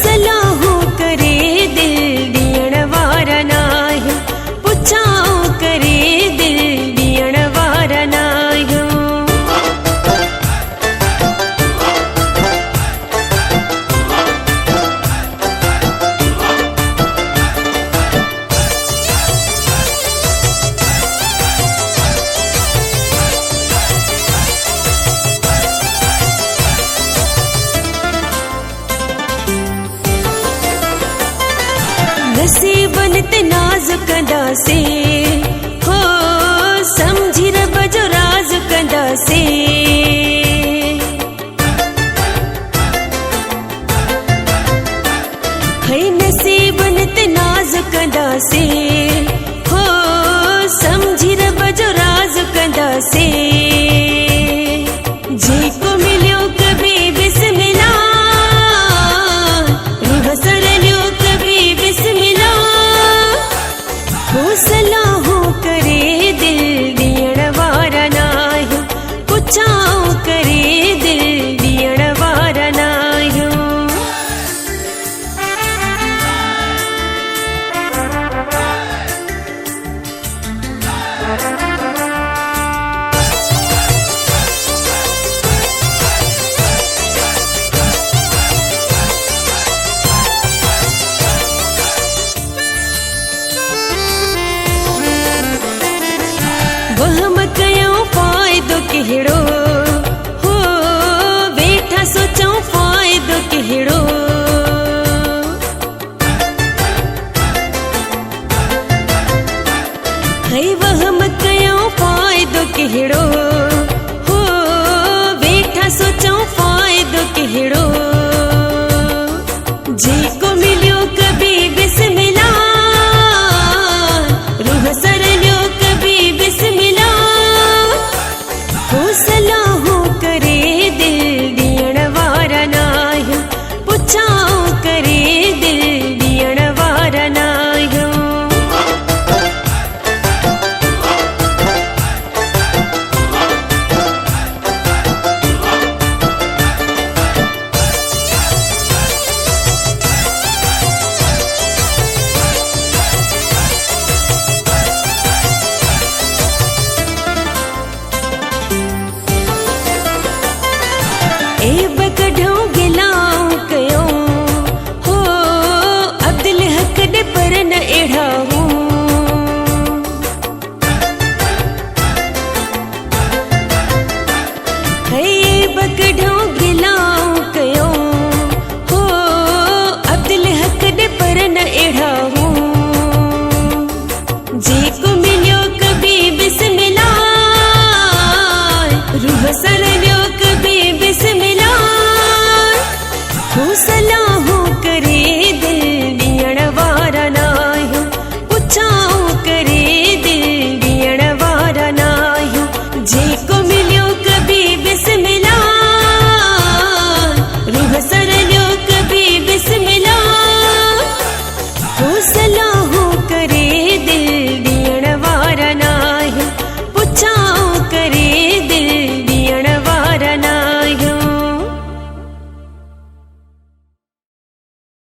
सलाहूं करे दिल दियण वारा नाहियूं, पुछाऊं करे दिल दियण वारा नाहियूं। नसीबन ते नाज़ कंदासे, हो समझी रब जो राज कंदासे। है नसीबन ते नाज़ कंदासे, हो समझी रब जो राज कंदासे। जेको मिलियो कभी बिस्मिल्लाह, रूह सरलियो कभी बिस्मिल्लाह। हो सलाहूं करे दिल दियण वारा नाहियूं, पुछाऊं करे दिल दियण वारा नाहियूं। वहम कयूं फ़ाइदो कहिड़ो, हो वेठा सोचूं फ़ाइदो कहिड़ो। है वहम कयूं फ़ाइदो कहिड़ो, हो वेठा सोचूं फ़ाइदो कहिड़ो। जे